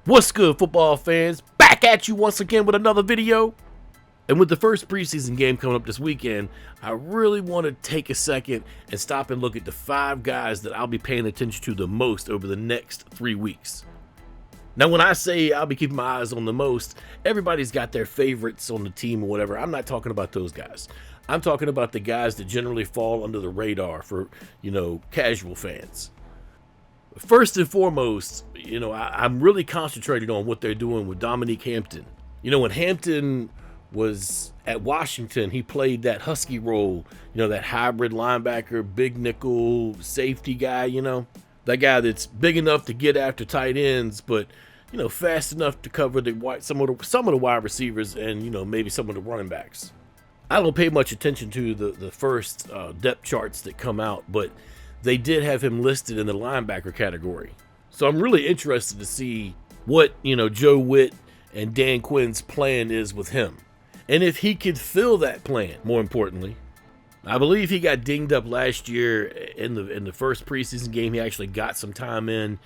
What's good, football fans? Back at you once again with another video. And with the first preseason game coming up this weekend, I really want to take a second and stop and look at the 5 guys that I'll be paying attention to the most over the next 3 weeks. Now, when I say I'll be keeping my eyes on the most, everybody's got their favorites on the team or whatever. I'm not talking about those guys. I'm talking about the guys that generally fall under the radar for, casual fans. First and foremost, I'm really concentrated on what they're doing with Dominique Hampton. When Hampton was at Washington, he played that Husky role, that hybrid linebacker, big nickel, safety guy, that guy that's big enough to get after tight ends, but, fast enough to cover some of the wide receivers and, maybe some of the running backs. I don't pay much attention to the first depth charts that come out, but they did have him listed in the linebacker category. So I'm really interested to see what, Joe Witt and Dan Quinn's plan is with him. And if he could fill that plan, more importantly. I believe he got dinged up last year in the first preseason game. He actually got some time in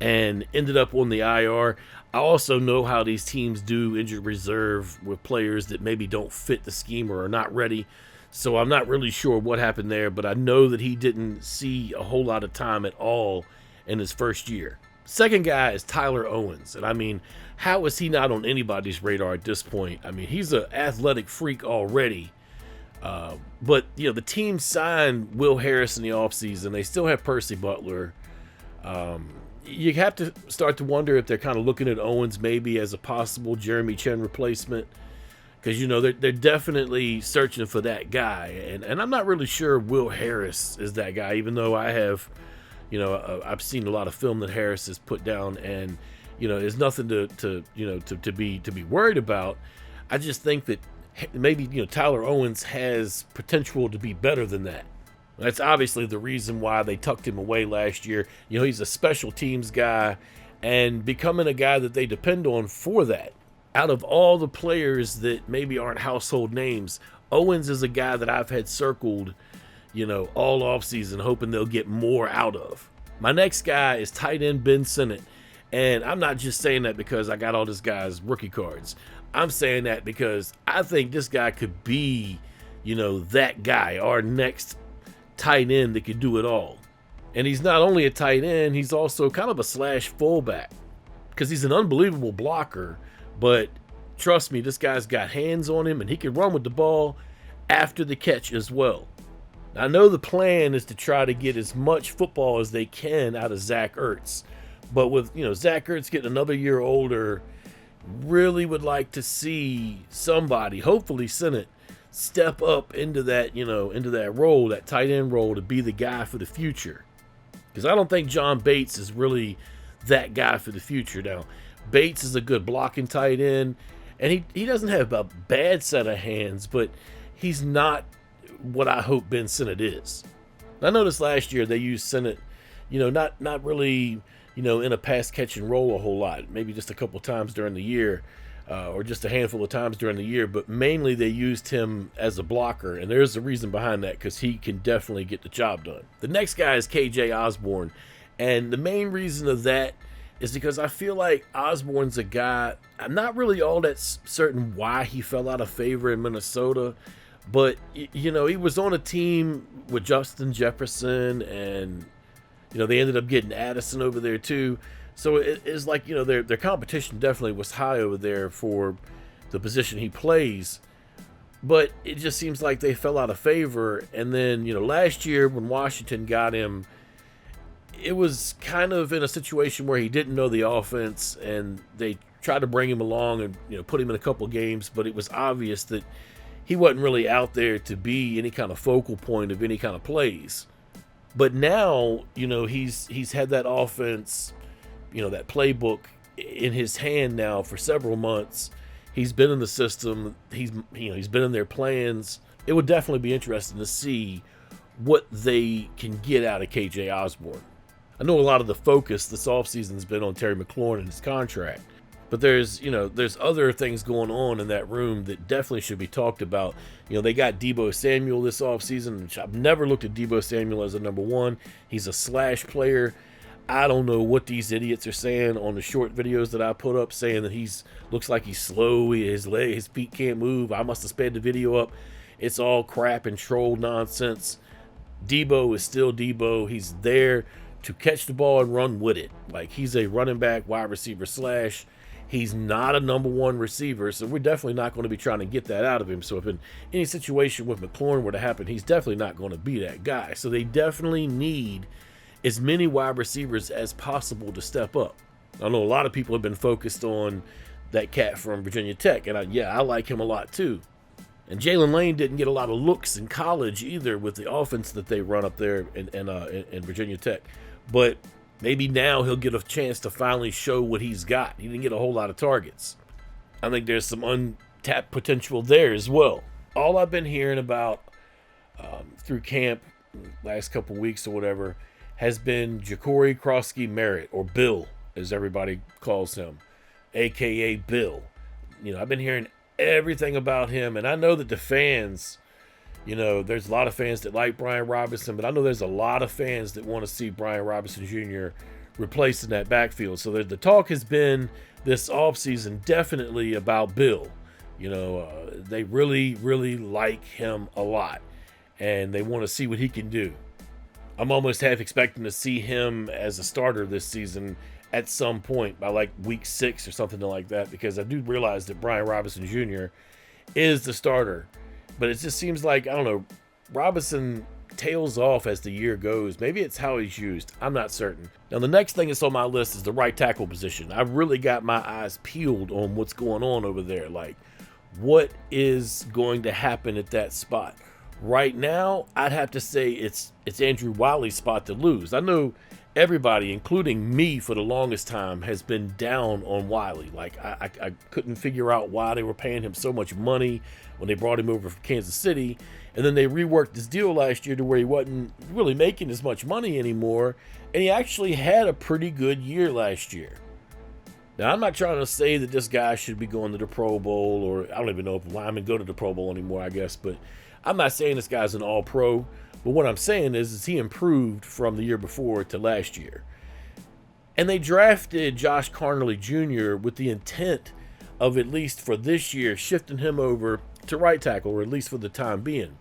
and ended up on the IR. I also know how these teams do injured reserve with players that maybe don't fit the scheme or are not ready. So I'm not really sure what happened there, but I know that he didn't see a whole lot of time at all in his first year. Second guy is Tyler Owens. And how is he not on anybody's radar at this point? He's an athletic freak already. But, the team signed Will Harris in the offseason. They still have Percy Butler. You have to start to wonder if they're kind of looking at Owens maybe as a possible Jeremy Chen replacement. Because, they're definitely searching for that guy. And I'm not really sure Will Harris is that guy, even though I have, I've seen a lot of film that Harris has put down. And, there's nothing to be worried about. I just think that maybe, Tyler Owens has potential to be better than that. That's obviously the reason why they tucked him away last year. He's a special teams guy and becoming a guy that they depend on for that. Out of all the players that maybe aren't household names, Owens is a guy that I've had circled, all offseason, hoping they'll get more out of. My next guy is tight end Ben Sinnott. And I'm not just saying that because I got all this guy's rookie cards. I'm saying that because I think this guy could be, that guy, our next tight end that could do it all. And he's not only a tight end, he's also kind of a slash fullback because he's an unbelievable blocker. But trust me, this guy's got hands on him and he can run with the ball after the catch as well. I know the plan is to try to get as much football as they can out of Zach Ertz. But with, Zach Ertz getting another year older, really would like to see somebody, hopefully Sinnott, step up into that, into that role, that tight end role to be the guy for the future. Because I don't think John Bates is really that guy for the future. Now, Bates is a good blocking tight end, and he doesn't have a bad set of hands, but he's not what I hope Ben Sinnott is. I noticed last year they used Sinnott, not really, in a pass catching role a whole lot, maybe just a couple times during the year, or just a handful of times during the year, but mainly they used him as a blocker, and there's a reason behind that because he can definitely get the job done. The next guy is KJ Osborne, and the main reason of that is because I feel like Osborne's a guy, I'm not really all that certain why he fell out of favor in Minnesota, but, he was on a team with Justin Jefferson, and, they ended up getting Addison over there too. So it's like, their competition definitely was high over there for the position he plays, but it just seems like they fell out of favor. And then, last year when Washington got him, it was kind of in a situation where he didn't know the offense and they tried to bring him along and, put him in a couple games, but it was obvious that he wasn't really out there to be any kind of focal point of any kind of plays. But now, he's had that offense, that playbook in his hand now for several months. He's been in the system. He's been in their plans. It would definitely be interesting to see what they can get out of KJ Osborne. I know a lot of the focus this offseason has been on Terry McLaurin and his contract. But there's other things going on in that room that definitely should be talked about. They got Deebo Samuel this offseason, which I've never looked at Deebo Samuel as a number one. He's a slash player. I don't know what these idiots are saying on the short videos that I put up, saying that looks like he's slow, his feet can't move. I must have sped the video up. It's all crap and troll nonsense. Debo is still Debo. He's there to catch the ball and run with it. Like, he's a running back, wide receiver slash. He's not a number one receiver, so we're definitely not going to be trying to get that out of him. So if in any situation with McLaurin were to happen, he's definitely not going to be that guy. So they definitely need as many wide receivers as possible to step up. I know a lot of people have been focused on that cat from Virginia Tech, and I like him a lot too. And Jalen Lane didn't get a lot of looks in college either with the offense that they run up there in Virginia Tech. But maybe now he'll get a chance to finally show what he's got. He didn't get a whole lot of targets. I think there's some untapped potential there as well. All I've been hearing about through camp last couple weeks or whatever has been Ja'Cory Croskey-Merritt, or Bill, as everybody calls him, a.k.a. Bill. I've been hearing everything about him, and I know that the fans, there's a lot of fans that like Brian Robinson, but I know there's a lot of fans that want to see Brian Robinson Jr. replaced in that backfield. So the talk has been this offseason definitely about Bill. They really, really like him a lot, and they want to see what he can do. I'm almost half expecting to see him as a starter this season at some point by like week 6 or something like that, because I do realize that Brian Robinson Jr. is the starter. But it just seems like, I don't know, Robinson tails off as the year goes. Maybe it's how he's used. I'm not certain. Now, the next thing that's on my list is the right tackle position. I've really got my eyes peeled on what's going on over there. Like, what is going to happen at that spot? Right now, I'd have to say it's Andrew Wiley's spot to lose. I know everybody, including me for the longest time, has been down on Wiley. Like, I couldn't figure out why they were paying him so much money when they brought him over from Kansas City. And then they reworked his deal last year to where he wasn't really making as much money anymore. And he actually had a pretty good year last year. Now, I'm not trying to say that this guy should be going to the Pro Bowl, or I don't even know if linemen go to the Pro Bowl anymore, I guess. But I'm not saying this guy's an all-pro. But what I'm saying is he improved from the year before to last year. And they drafted Josh Carnley Jr. with the intent of, at least for this year, shifting him over to right tackle, or at least for the time being.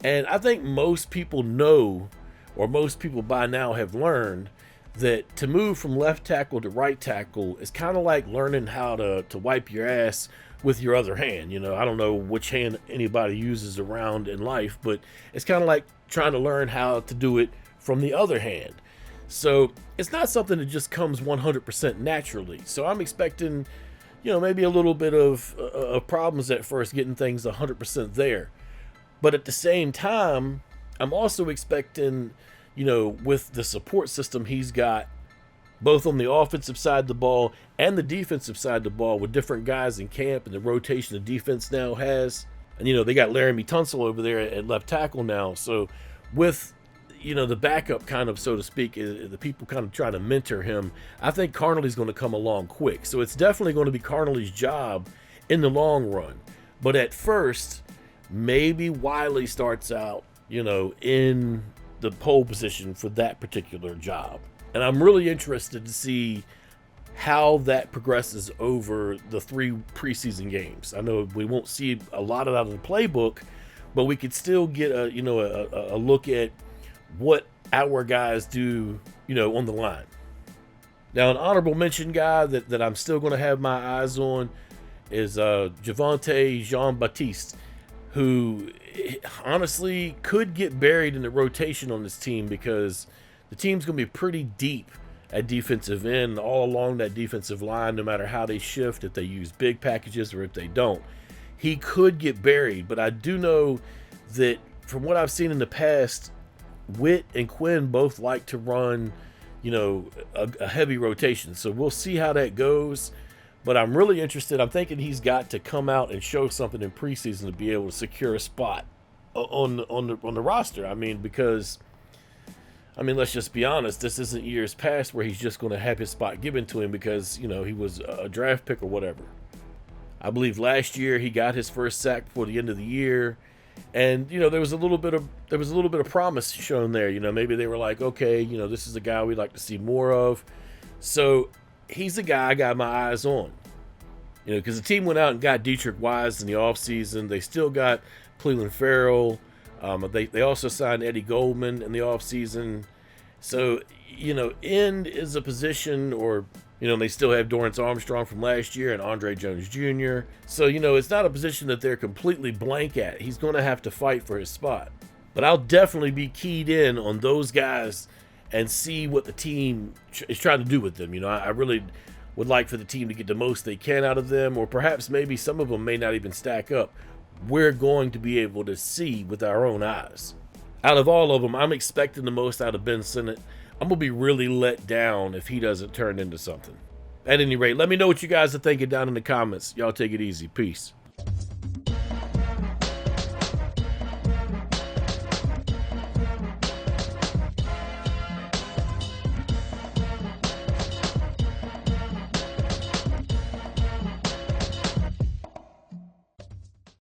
And I think most people know, or most people by now have learned, that to move from left tackle to right tackle is kind of like learning how to wipe your ass with your other hand. I don't know which hand anybody uses around in life, but it's kind of like trying to learn how to do it from the other hand. So it's not something that just comes 100% naturally. So I'm expecting, maybe a little bit of problems at first getting things 100% there. But at the same time, I'm also expecting, with the support system he's got, both on the offensive side of the ball and the defensive side of the ball, with different guys in camp and the rotation the defense now has. And, they got Laramie Tunsil over there at left tackle now. So with, the backup kind of, so to speak, the people kind of trying to mentor him, I think Carnley's going to come along quick. So it's definitely going to be Carnley's job in the long run. But at first, maybe Wiley starts out, in the pole position for that particular job. And I'm really interested to see how that progresses over the 3 preseason games. I know we won't see a lot out of the playbook, but we could still get a look at what our guys do, on the line. Now, an honorable mention guy that I'm still going to have my eyes on is Jean-Baptiste, who honestly could get buried in the rotation on this team, because the team's going to be pretty deep at defensive end, all along that defensive line, no matter how they shift, if they use big packages or if they don't. He could get buried, but I do know that from what I've seen in the past, Witt and Quinn both like to run, a heavy rotation. So we'll see how that goes. But I'm really interested. I'm thinking he's got to come out and show something in preseason to be able to secure a spot on the roster. Because let's just be honest. This isn't years past where he's just going to have his spot given to him because, he was a draft pick or whatever. I believe last year he got his first sack before the end of the year. And there was a little bit of promise shown there. Maybe they were like, okay, this is a guy we'd like to see more of. So he's the guy I got my eyes on. Because the team went out and got Dietrich Wise in the offseason. They still got Cleveland Farrell. They also signed Eddie Goldman in the offseason. So, end is a position, or, they still have Dorrance Armstrong from last year and Andre Jones Jr. So, it's not a position that they're completely blank at. He's going to have to fight for his spot. But I'll definitely be keyed in on those guys and see what the team is trying to do with them. I really would like for the team to get the most they can out of them, or perhaps maybe some of them may not even stack up. We're going to be able to see with our own eyes. Out of all of them, I'm expecting the most out of Ben Sinnott. I'm going to be really let down if he doesn't turn into something. At any rate, let me know what you guys are thinking down in the comments. Y'all take it easy. Peace.